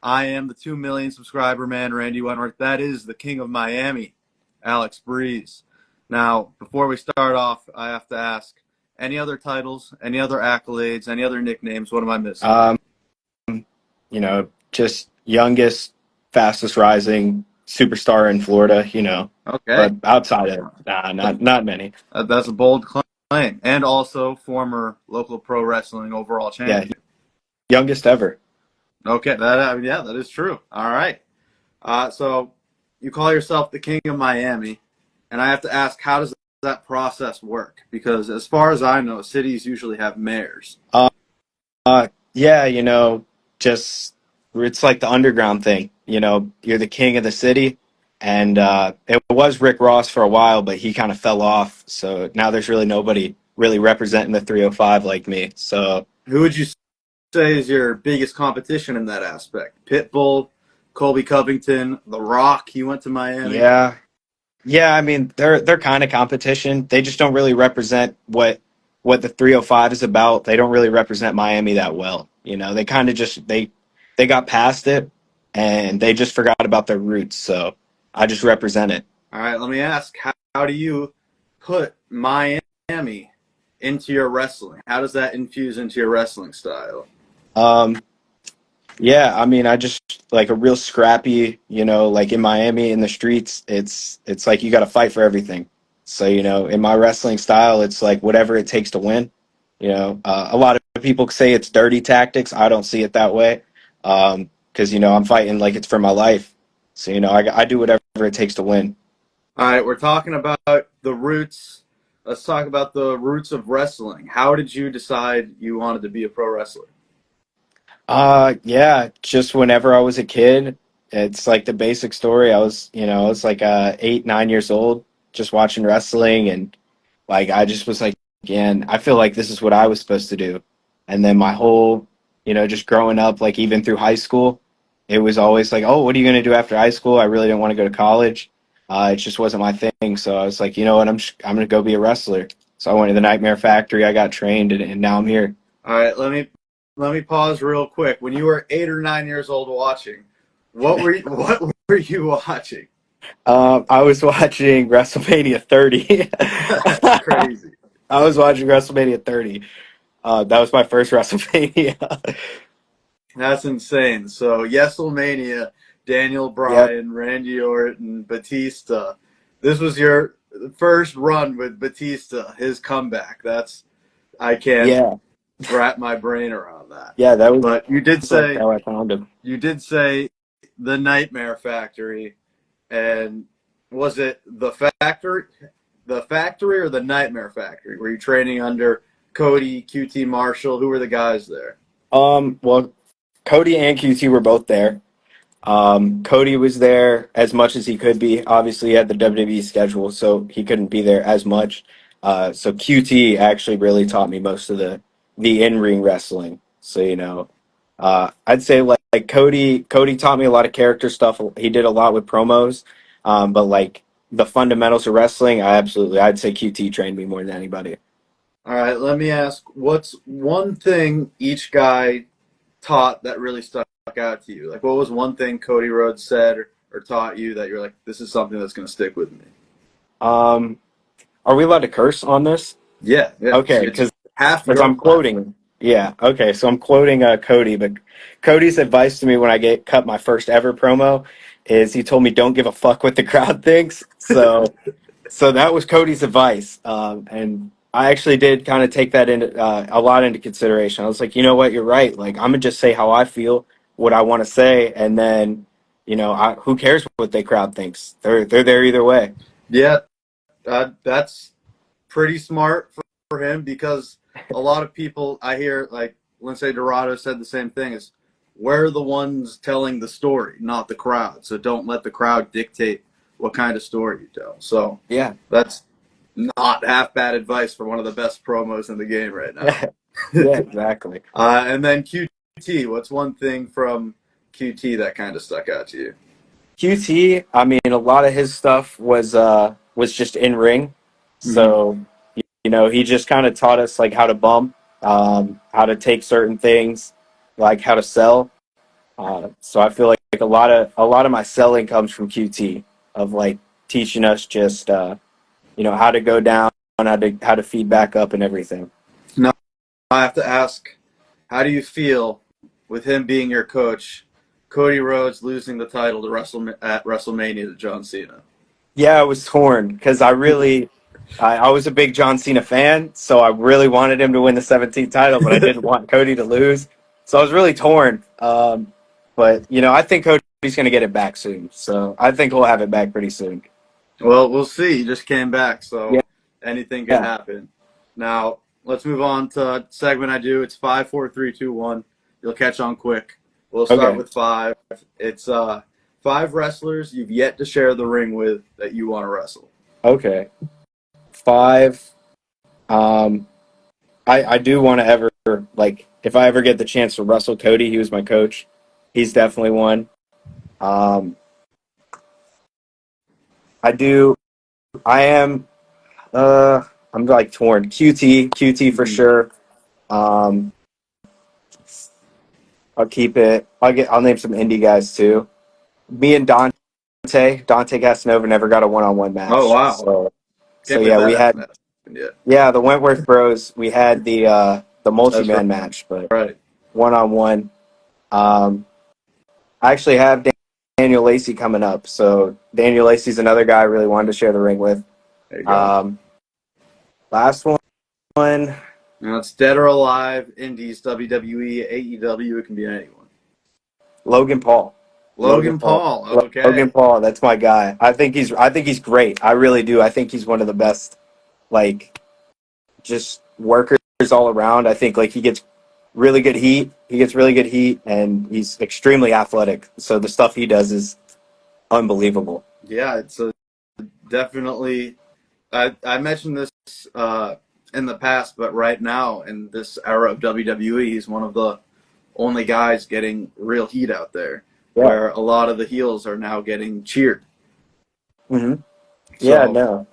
I am the 2 million subscriber man, Randy Wentworth. That is the king of Miami, Alex Breeze. Now, before we start off, I have to ask, any other titles, any other accolades, any other nicknames? What am I missing? Um, just youngest, fastest rising superstar in Florida, Okay, but outside of not many. that's a bold claim. And also former local pro wrestling overall Yeah, champion. youngest ever. Okay, yeah, that is true. All right. So you call yourself the king of Miami, and I have to ask, how does that process work? Because as far as I know, cities usually have mayors. Uh, yeah, just it's like the underground thing. You're the king of the city, and it was Rick Ross for a while, but he kind of fell off. So now there's really nobody really representing the 305 like me. So Who would you say is your biggest competition in that aspect? Pitbull, Colby Covington, The Rock. He went to Miami. yeah, yeah. I mean, they're kind of competition. They just don't really represent what the 305 is about. They don't really represent Miami that well. They kind of just they got past it and they just forgot about their roots. So I just represent it. All right, let me ask, how do you put Miami into your wrestling? How does that infuse into your wrestling style? Um, yeah, I mean, I just like a real scrappy. Like in Miami in the streets, it's like you got to fight for everything. So in my wrestling style, it's like whatever it takes to win. A lot of people say it's dirty tactics. I don't see it that way, because I'm fighting like it's for my life. So I do whatever it takes to win. All right, we're talking about the roots. Let's talk about the roots of wrestling. How did you decide you wanted to be a pro wrestler? Yeah, just whenever I was a kid, it's like the basic story. I was like 8, 9 years old, just watching wrestling, and like I just was like, again, I feel like this is what I was supposed to do. And then my whole, just growing up, like even through high school, it was always like, oh, what are you gonna do after high school? I really didn't want to go to college. It just wasn't my thing. So I was like, you know what, I'm gonna go be a wrestler. So I went to the Nightmare Factory. I got trained, and now I'm here. All right, let me pause real quick. When you were 8 or 9 years old watching, what were you watching? I was watching WrestleMania 30. That's crazy. I was watching WrestleMania 30. That was my first WrestleMania. That's insane. So Yeselmania, Daniel Yep. Bryan, Randy Orton, Batista. This was your first run with Batista, his comeback. I can't Yeah. wrap my brain around that. Yeah, that was But like how I found him. you did say the Nightmare Factory, and was it the factory or the Nightmare Factory? Were you training under Cody, QT Marshall? Who were the guys there? Well, Cody and QT were both there. Cody was there as much as he could be. Obviously, he had the WWE schedule, so he couldn't be there as much. So QT actually really taught me most of the in-ring wrestling. So I'd say like Cody taught me a lot of character stuff. He did a lot with promos, but like the fundamentals of wrestling, I'd say QT trained me more than anybody. All right, let me ask, what's one thing each guy taught that really stuck out to you? Like, what was one thing Cody Rhodes said or taught you that you're like, this is something that's going to stick with me? Um, are we allowed to curse on this? Yeah, yeah. Okay, It's because half your I'm platform. quoting. Yeah, okay, so I'm quoting Cody, but Cody's advice to me when I get cut my first ever promo is he told me don't give a fuck what the crowd thinks. So that was Cody's advice, and I actually did kind of take that into a lot into consideration. I was like, you know what, you're right. Like I'm gonna just say how I feel, what I want to say, and then who cares what the crowd thinks? They're there either way. Yeah, that's pretty smart for him because a lot of people I hear, like Lindsay Dorado said the same thing, is we're the ones telling the story, not the crowd. So don't let the crowd dictate what kind of story you tell. So Yeah. that's not half bad advice for one of the best promos in the game right now. Yeah, exactly. And then QT, what's one thing from QT that kind of stuck out to you? QT, I mean, a lot of his stuff was just in ring, Mm-hmm. so he just kind of taught us like how to bump, how to take certain things, like how to sell. So I feel like a lot of my selling comes from QT of like teaching us just how to go down, how to feed back up and everything. Now I have to ask, how do you feel with him being your coach, Cody Rhodes losing the title to at WrestleMania to John Cena? Yeah, I was torn because I was a big John Cena fan, so I really wanted him to win the 17th title, but I didn't want Cody to lose. So I was really torn. But I think Cody's going to get it back soon. So I think we'll have it back pretty soon. Well, we'll see. He just came back, Yeah. so anything could Yeah. happen. Now, let's move on to segment I do. It's 5, 4, 3, 2, 1. You'll catch on quick. We'll start Okay. with five. It's five wrestlers you've yet to share the ring with that you want to wrestle. Okay. Five. Um, I do want to like, if I ever get the chance to wrestle Cody, he was my coach. He's definitely one. Um, I do. I am. I'm like torn. QT for Mhm. sure. Um, I'll keep it. I'll name some indie guys too. Me and Dante Casanova never got a one-on-one Oh match. wow! So Can't believe yeah, that we hasn't had happened yet. yeah the Wentworth Bros. We had the That's multi-man match, but right. one-on-one. Um, I actually have Daniel Lacey coming up, so Daniel Lacey's another guy I really wanted to share the ring with. There you go. Um, last one. Now it's dead or alive, Indies, WWE, AEW. It can be anyone. Logan Paul. Logan Logan Paul. Paul. Logan Okay. Paul. That's my guy. I think he's great. I really do. I think he's one of the best, like, just workers all around. I think like he gets really good heat. He gets really good heat, and he's extremely athletic. So the stuff he does is unbelievable. Yeah, it's a definitely. I mentioned this uh, in the past, but right now in this era of WWE, he's one of the only guys getting real heat out there, Yeah. where a lot of the heels are now getting cheered. hmm Yeah. So, No.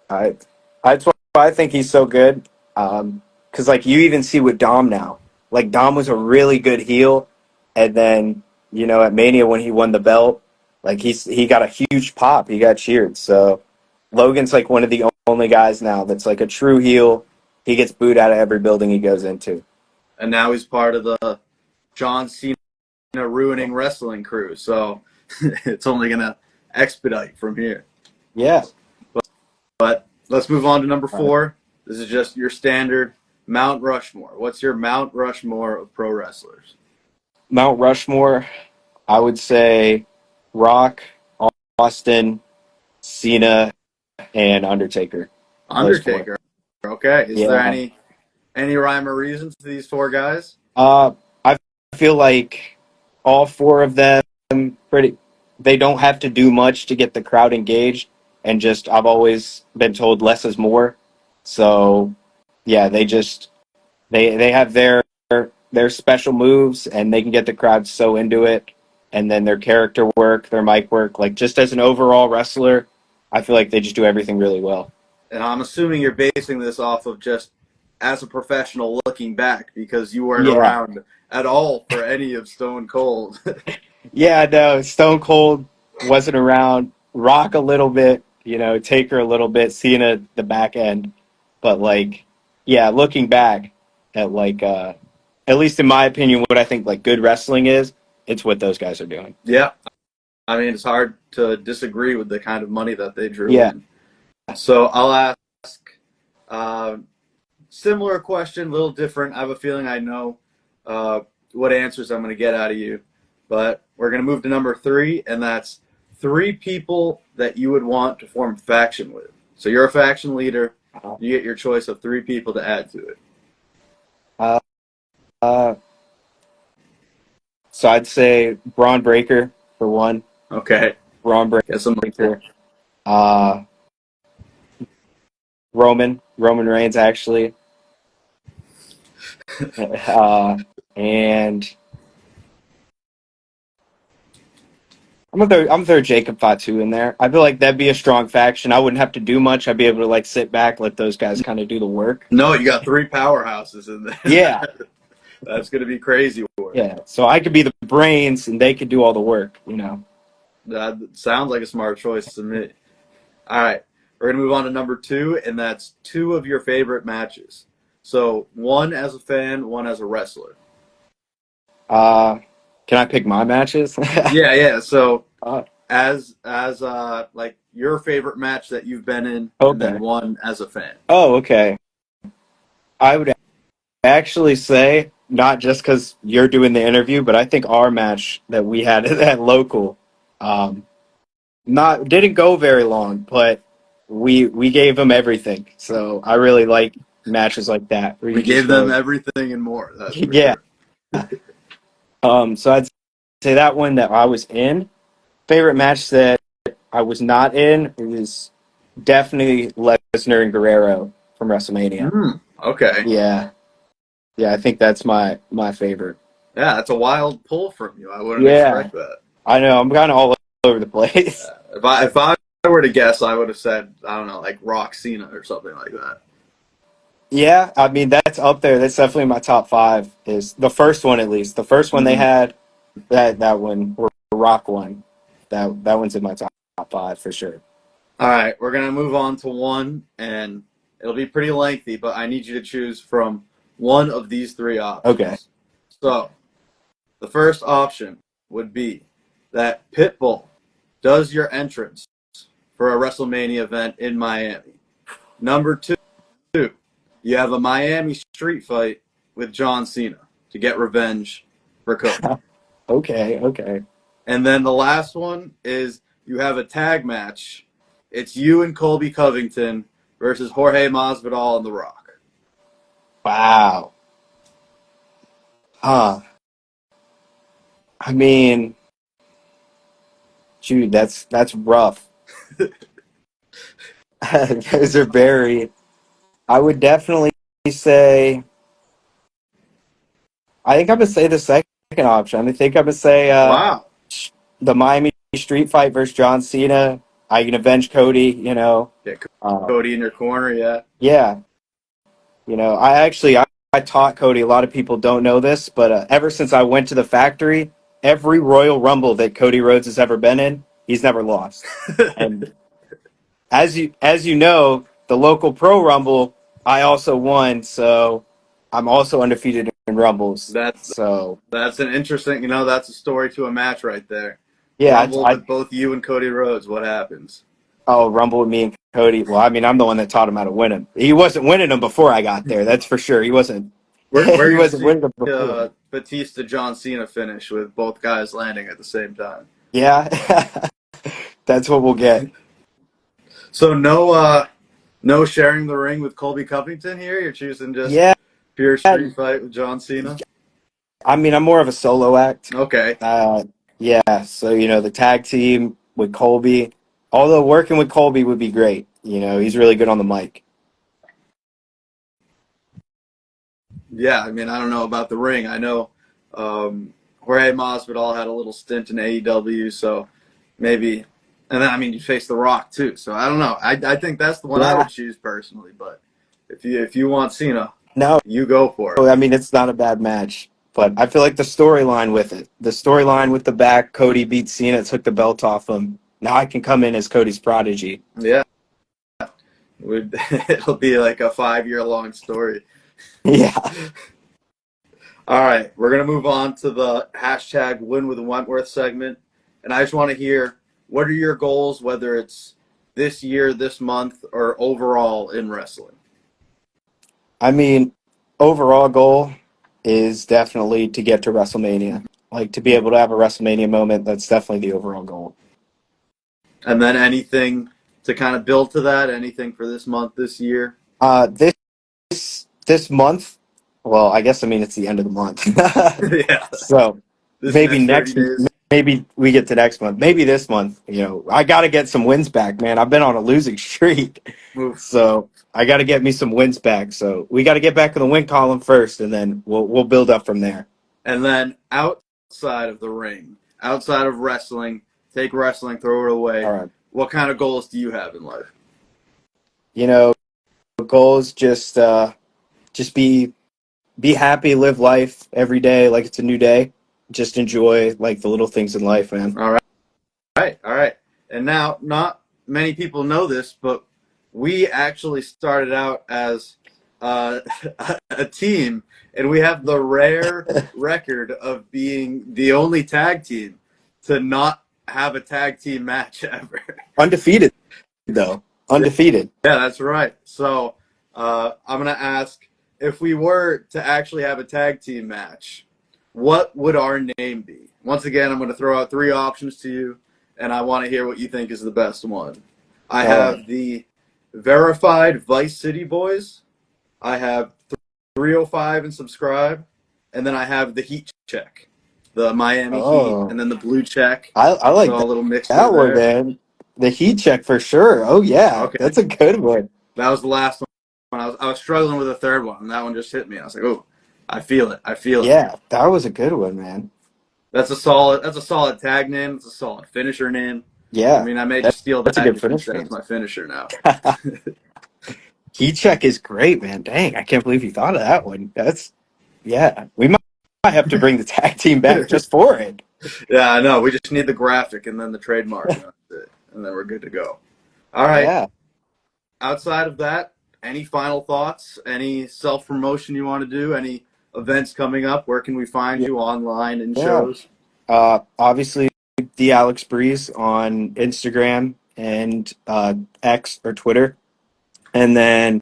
I. That's why I think he's so good. Because like you even see with Dom now, like Dom was a really good heel, and then at Mania when he won the belt, like he got a huge pop. He got cheered. So Logan's like one of the only guys now that's like a true heel. He gets booed out of every building he goes into. and now he's part of the John Cena ruining wrestling crew. So it's only gonna expedite from here. Yeah. But let's move on to number four. This is just your standard Mount Rushmore. What's your Mount Rushmore of pro wrestlers? Mount Rushmore, I would say Rock, Austin, Cena, and Undertaker. Those four. Undertaker. Okay. Is there Yeah. any rhyme or reason to these four guys? I feel like all four of them pretty. They don't have to do much to get the crowd engaged, and just I've always been told less is more. So yeah, they have their special moves, and they can get the crowd so into it. And then their character work, their mic work, like just as an overall wrestler, I feel like they just do everything really well. And I'm assuming you're basing this off of just as a professional looking back because you weren't Yeah, around at all for any of Stone Cold. yeah, no, Stone Cold wasn't around. Rock a little bit, Taker a little bit, Cena the back end, but like, yeah, looking back at like, at least in my opinion, what I think like good wrestling is, it's what those guys are doing. Yeah. I mean, it's hard to disagree with the kind of money that they drew Yeah. in. So I'll ask uh, similar question, a little different. I have a feeling I know what answers I'm going to get out of you. But we're going to move to number three, and that's three people that you would want to form a faction with. So you're a faction leader. You get your choice of three people to add to it. Uh, uh, so I'd say Braun Breaker for one. Okay. Braun Get some. Breaker. Uh, Roman Reigns actually. And I'm gonna throw Jacob Fatu in there. I feel like that'd be a strong faction. I wouldn't have to do much. I'd be able to like sit back, let those guys kind of do the work. No, you got three powerhouses in Yeah, there. That's going to be crazy work. Yeah, so I could be the brains and they could do all the work, you know. That sounds like a smart choice to me. All right, we're going to move on to number two, and that's two of your favorite matches. So one as a fan, one as a wrestler. Uh, can I pick my matches? Yeah, yeah. So uh, as like your favorite match that you've been in, and then okay. one as a fan. Oh, okay. I would actually say not just because you're doing the interview, but I think our match that we had at local, um, not didn't go very long, but we gave them everything. So I really like matches like that where We you just gave them go, everything and more. That's for yeah. sure. So I'd say that one that I was in. Favorite match that I was not in was definitely Lesnar and Guerrero from WrestleMania. Okay. Yeah, yeah, I think that's my favorite. Yeah, that's a wild pull from you. I wouldn't Yeah, expect that. I know I'm kind of all over the place. If I were to guess, I would have said I don't know, like Rock Cena or something like that. Yeah, I mean that's up there. That's definitely my top five. Is the first one at least? The first one they Mhm. had that one or Rock one. That one's in my top five for sure. All right, we're gonna move on to one, and it'll be pretty lengthy, but I need you to choose from one of these three Okay. options. So the first option would be that Pitbull does your entrance for a WrestleMania event in Miami. Number two, you have a Miami street fight with John Cena to get revenge for Cody. Okay. Okay. And then the last one is you have a tag match. It's you and Colby Covington versus Jorge Masvidal and The Rock. Wow. Huh. I mean, dude, that's rough. Those are very. I would definitely say. I think I would say the second option. I think I would say Wow. the Miami Street Fight versus John Cena. I can avenge Cody. You know. Yeah, Uh, Cody in your corner, yeah. yeah. You know. I taught Cody. A lot of people don't know this, but ever since I went to the factory, every Royal Rumble that Cody Rhodes has ever been in, he's never lost. And as you know, the local pro rumble, I also won, so I'm also undefeated in rumbles. that's So that's an interesting, that's a story to a match right there. yeah, Rumble with both you and Cody Rhodes. What happens? I'll rumble with me and Cody. Well, I mean, I'm the one that taught him how to win him. He wasn't winning them before I got there. That's for sure. He wasn't. We're He gonna wasn't see winning them before. Batista John Cena finish with both guys landing at the same time. Yeah, that's what we'll get. So no sharing the ring with Colby Covington here. You're choosing just Yeah, pure street fight with John Cena. I mean, I'm more of a solo act. Okay. Uh, yeah, so the tag team with Colby. Although working with Colby would be great. He's really good on the mic. Yeah, I mean, I don't know about the ring. I know Jorge Masvidal had a little stint in AEW, so maybe. And then, I mean, you face The Rock too, so I don't know. I think that's the one I would Yeah, choose personally. But if you want Cena, no, you go for it. I mean it's not a bad match, but I feel like the storyline with the back, Cody beat Cena, took the belt off him. Now I can come in as Cody's prodigy. Yeah, it'll be like a 5 year long story. Yeah, All right, we're gonna move on to the hashtag Win with Wentworth segment, and I just want to hear what are your goals, whether it's this year, this month, or overall in wrestling. I mean overall goal is definitely to get to WrestleMania, like to be able to have a WrestleMania moment. That's definitely the overall goal. And then anything to kind of build to that, anything for this month, this year. This month, well, I guess I mean it's the end of the month, Yeah, so this maybe next 30 days. maybe we get to next month. Maybe this month, I got to get some wins back, man. I've been on a losing streak, Move. so I got to get me some wins back. So we got to get back in the win column first, and then we'll build up from there. And then outside of the ring, outside of wrestling, take wrestling, throw it All away. right, What kind of goals do you have in life? you know, goals just be be happy, live life every day like it's a new day. Just enjoy like the little things in life, man. All right. And now, not many people know this, but we actually started out as uh, a team, and we have the rare record of being the only tag team to not have a tag team match ever. Undefeated though. Undefeated. Yeah, that's right. So I'm going to ask, if we were to actually have a tag team match, what would our name be? Once again, I'm going to throw out 3 options to you, and I want to hear what you think is the best one. I All right. have the Verified Vice City Boys. I have 305 and Subscribe. And then I have the Heat Check, the Miami Heat, Oh, and then the Blue Check. I like So a little mixture that one, there. man. The heat check for sure. Oh yeah, Okay. that's a good one. That was the last one. I was struggling with a third one, and that one just hit me. I was like, "Oh, I feel it. I feel it." Yeah, that was a good one, man. That's a solid tag name. It's a solid finisher name. I Yeah, mean, I may just steal that's that a and good just use finish that as name. my finisher now. Heat check is great, man. Dang, I can't believe you thought of that one. That's yeah. We might have to bring the tag team back just for it. Yeah, I know. We just need the graphic and then the trademark, and that's it. And then we're good to go. All right. Yeah, Outside of that, any final thoughts? Any self promotion you want to do? Any events coming up? Where can we find you online in yeah. shows? Obviously, the Alex Breeze on Instagram and X or Twitter, and then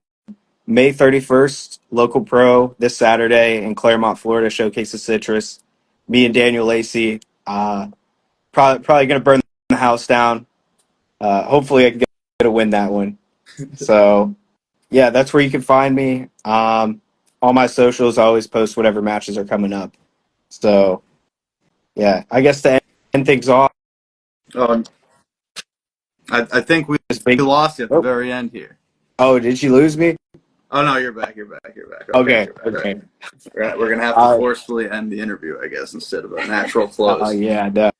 May 31st, local pro this Saturday in Claremont, Florida, Showcase of Citrus. Me and Daniel Lacey, probably going to burn the house down. Hopefully, I can get a win that one. So, yeah, that's where you can find me. All my socials, I always post whatever matches are coming up. So, yeah, I guess to end things off, Oh, I think we just big. lost you at the Oh, very end here. oh, did you lose me? Oh no, you're back. You're back. You're back. Okay, Okay, you're back. All right. okay. We're gonna have to Uh, forcefully end the interview, I guess, instead of a natural close. yeah, no.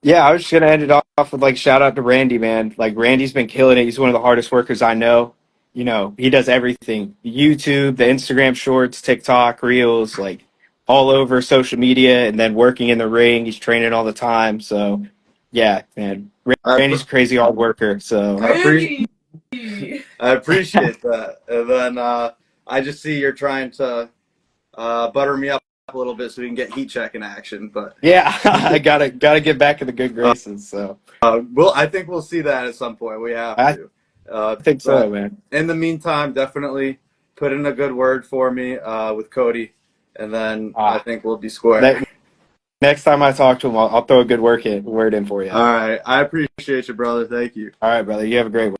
Yeah, I was just gonna end it off with like shout out to Randy, man. Like Randy's been killing it. He's one of the hardest workers I know. You know, he does everything. YouTube, the Instagram shorts, TikTok, Reels, like all over social media and then working in the ring. He's training all the time. So yeah, man. I Randy's a crazy hard worker. So I appreciate I appreciate that. And then I just see you're trying to butter me up a little bit so we can get heat check in action. But yeah, I gotta get back in the good uh, graces. So I think we'll see that at some point. We have I to. think so, But man. in the meantime, definitely put in a good word for me with Cody, and then I Ah, think we'll be square. ne- next time I talk to him, I'll throw a good word in for you. All right. I appreciate you, brother. Thank you. All right, brother. You have a great one.